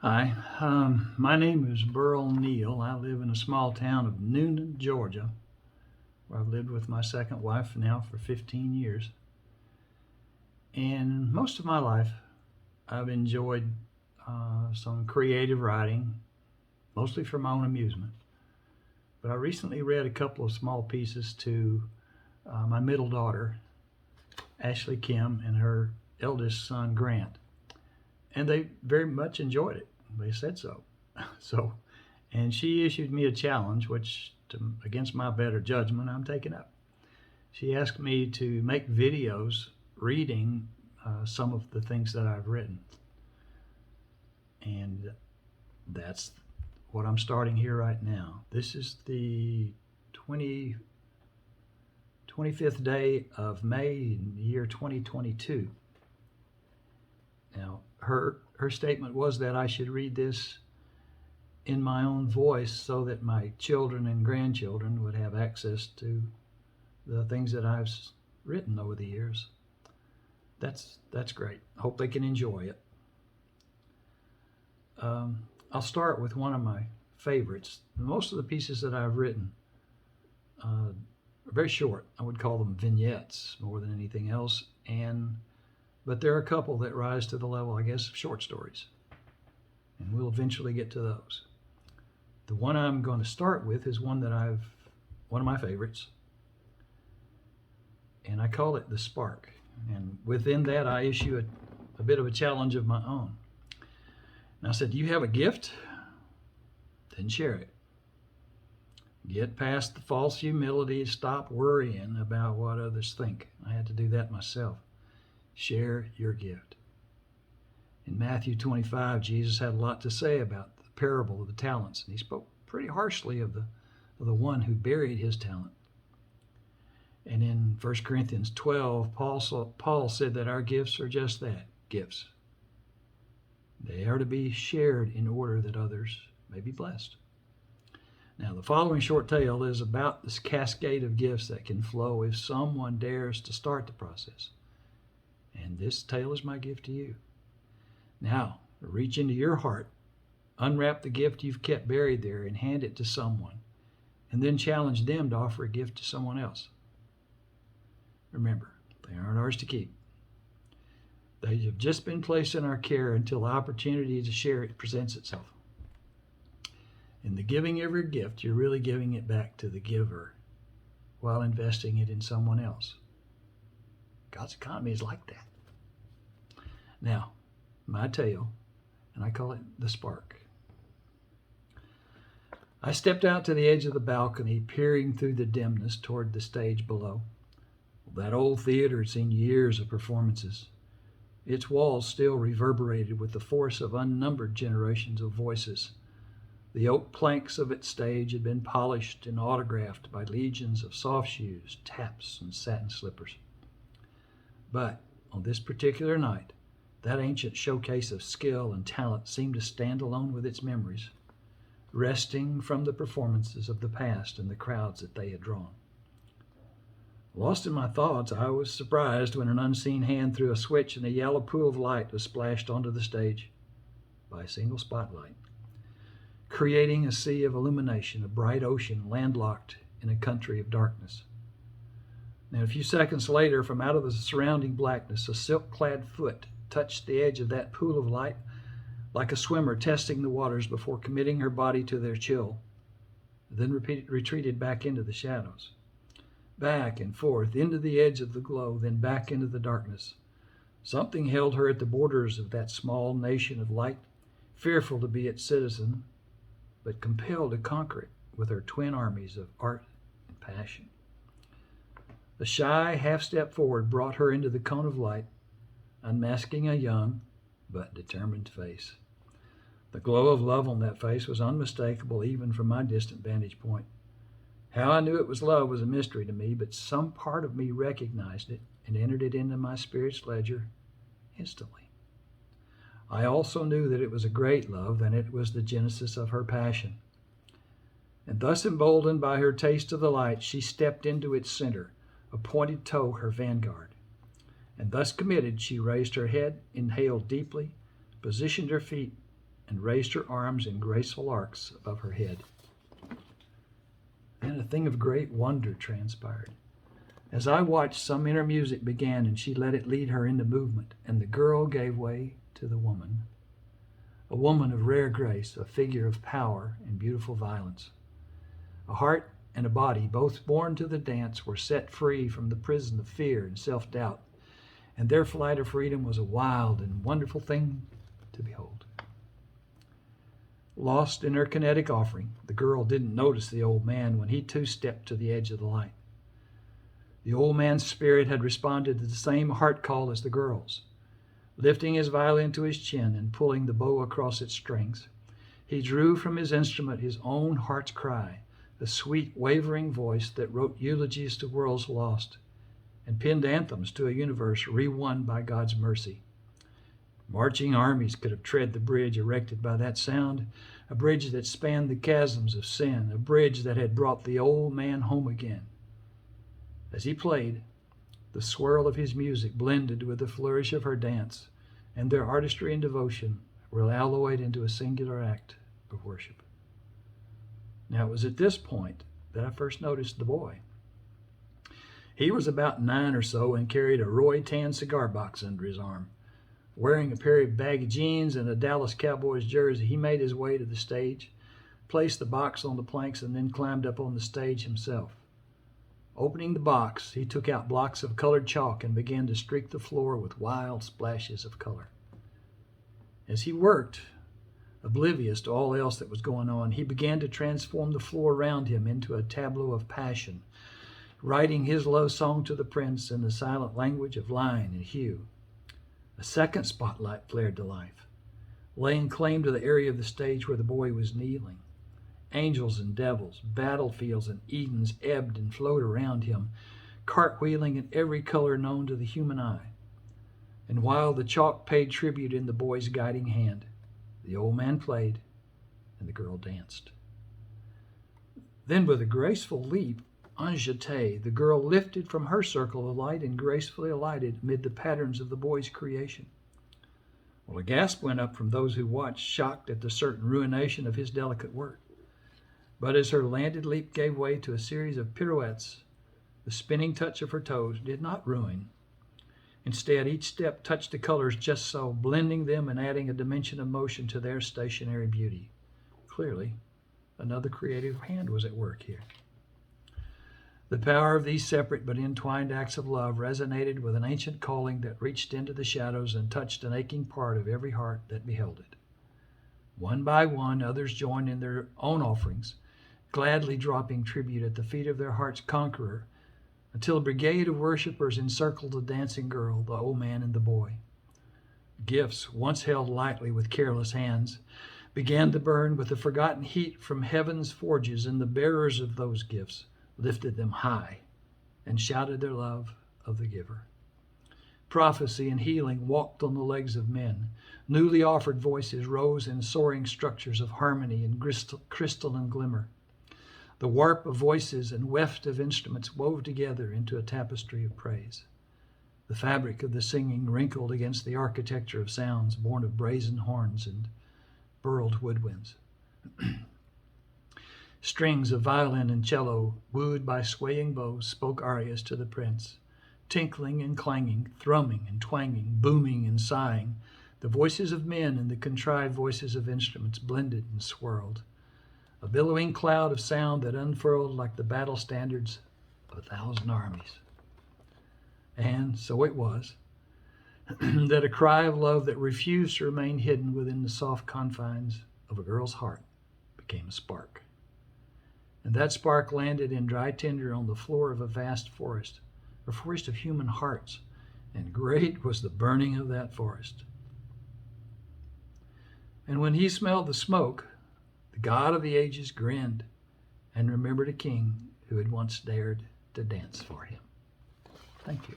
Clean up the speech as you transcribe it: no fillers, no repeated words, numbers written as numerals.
Hi, my name is Burl Neal. I live in a small town of Noonan, Georgia, where I've lived with my second wife now for 15 years. And most of my life, I've enjoyed some creative writing, mostly for my own amusement. But I recently read a couple of small pieces to my middle daughter, Ashley Kim, and her eldest son, Grant. And they very much enjoyed it. They said so. So, and she issued me a challenge, which, against my better judgment, I'm taking up. She asked me to make videos reading some of the things that I've written. And that's what I'm starting here right now. This is the 25th day of May in the year 2022. Now, her statement was that I should read this in my own voice so that my children and grandchildren would have access to the things that I've written over the years. That's great. I hope they can enjoy it. I'll start with one of my favorites. Most of the pieces that I've written are very short. I would call them vignettes more than anything else. But there are a couple that rise to the level, I guess, of short stories. And we'll eventually get to those. The one I'm going to start with is one of my favorites. And I call it The Spark. And within that, I issue a bit of a challenge of my own. And I said, do you have a gift? Then share it. Get past the false humility. Stop worrying about what others think. I had to do that myself. Share your gift. In Matthew 25, Jesus had a lot to say about the parable of the talents, and he spoke pretty harshly of the one who buried his talent. And in 1 Corinthians 12, Paul said that our gifts are just that, gifts. They are to be shared in order that others may be blessed. Now, the following short tale is about this cascade of gifts that can flow if someone dares to start the process. And this tale is my gift to you. Now, reach into your heart, unwrap the gift you've kept buried there, and hand it to someone, and then challenge them to offer a gift to someone else. Remember, they aren't ours to keep. They have just been placed in our care until the opportunity to share it presents itself. In the giving of your gift, you're really giving it back to the giver while investing it in someone else. God's economy is like that. Now, my tale, and I call it The Spark. I stepped out to the edge of the balcony, peering through the dimness toward the stage below. That old theater had seen years of performances. Its walls still reverberated with the force of unnumbered generations of voices. The oak planks of its stage had been polished and autographed by legions of soft shoes, taps, and satin slippers. But on this particular night, that ancient showcase of skill and talent seemed to stand alone with its memories, resting from the performances of the past and the crowds that they had drawn. Lost in my thoughts, I was surprised when an unseen hand threw a switch and a yellow pool of light was splashed onto the stage by a single spotlight, creating a sea of illumination, a bright ocean landlocked in a country of darkness. And a few seconds later, from out of the surrounding blackness, a silk-clad foot touched the edge of that pool of light like a swimmer testing the waters before committing her body to their chill, then retreated back into the shadows, back and forth, into the edge of the glow, then back into the darkness. Something held her at the borders of that small nation of light, fearful to be its citizen, but compelled to conquer it with her twin armies of art and passion. A shy half-step forward brought her into the cone of light, unmasking a young but determined face. The glow of love on that face was unmistakable even from my distant vantage point. How I knew it was love was a mystery to me, but some part of me recognized it and entered it into my spirit's ledger instantly. I also knew that it was a great love, and it was the genesis of her passion. And thus emboldened by her taste of the light, she stepped into its center, a pointed toe her vanguard. And thus committed, she raised her head, inhaled deeply, positioned her feet, and raised her arms in graceful arcs above her head. Then a thing of great wonder transpired. As I watched, some inner music began, and she let it lead her into movement, and the girl gave way to the woman. A woman of rare grace, a figure of power and beautiful violence. A heart and a body, both born to the dance, were set free from the prison of fear and self-doubt, and their flight of freedom was a wild and wonderful thing to behold. Lost in her kinetic offering, the girl didn't notice the old man when he too stepped to the edge of the light. The old man's spirit had responded to the same heart call as the girl's. Lifting his violin to his chin and pulling the bow across its strings, he drew from his instrument his own heart's cry, the sweet, wavering voice that wrote eulogies to worlds lost and penned anthems to a universe re-won by God's mercy. Marching armies could have tread the bridge erected by that sound, a bridge that spanned the chasms of sin, a bridge that had brought the old man home again. As he played, the swirl of his music blended with the flourish of her dance, and their artistry and devotion were alloyed into a singular act of worship. Now, it was at this point that I first noticed the boy. He was about 9 or so and carried a Roy tan cigar box under his arm. Wearing a pair of baggy jeans and a Dallas Cowboys jersey, he made his way to the stage, placed the box on the planks, and then climbed up on the stage himself. Opening the box, he took out blocks of colored chalk and began to streak the floor with wild splashes of color. As he worked, oblivious to all else that was going on, he began to transform the floor around him into a tableau of passion, writing his love song to the prince in the silent language of line and hue. A second spotlight flared to life, laying claim to the area of the stage where the boy was kneeling. Angels and devils, battlefields and Edens ebbed and flowed around him, cartwheeling in every color known to the human eye. And while the chalk paid tribute in the boy's guiding hand, the old man played and the girl danced. Then with a graceful leap, en jeté, the girl lifted from her circle of light and gracefully alighted amid the patterns of the boy's creation. Well, a gasp went up from those who watched, shocked at the certain ruination of his delicate work. But as her landed leap gave way to a series of pirouettes, the spinning touch of her toes did not ruin. Instead, each step touched the colors just so, blending them and adding a dimension of motion to their stationary beauty. Clearly, another creative hand was at work here. The power of these separate but entwined acts of love resonated with an ancient calling that reached into the shadows and touched an aching part of every heart that beheld it. One by one, others joined in their own offerings, gladly dropping tribute at the feet of their heart's conqueror, until a brigade of worshipers encircled the dancing girl, the old man, and the boy. Gifts, once held lightly with careless hands, began to burn with the forgotten heat from heaven's forges, and the bearers of those gifts lifted them high and shouted their love of the giver. Prophecy and healing walked on the legs of men. Newly offered voices rose in soaring structures of harmony and crystalline glimmer. The warp of voices and weft of instruments wove together into a tapestry of praise. The fabric of the singing wrinkled against the architecture of sounds born of brazen horns and burled woodwinds. Strings of violin and cello, wooed by swaying bows, spoke arias to the prince. Tinkling and clanging, thrumming and twanging, booming and sighing, the voices of men and the contrived voices of instruments blended and swirled. A billowing cloud of sound that unfurled like the battle standards of 1,000 armies. And so it was that a cry of love that refused to remain hidden within the soft confines of a girl's heart became a spark. And that spark landed in dry tinder on the floor of a vast forest, a forest of human hearts, and great was the burning of that forest. And when he smelled the smoke, the God of the ages grinned and remembered a king who had once dared to dance for him. Thank you.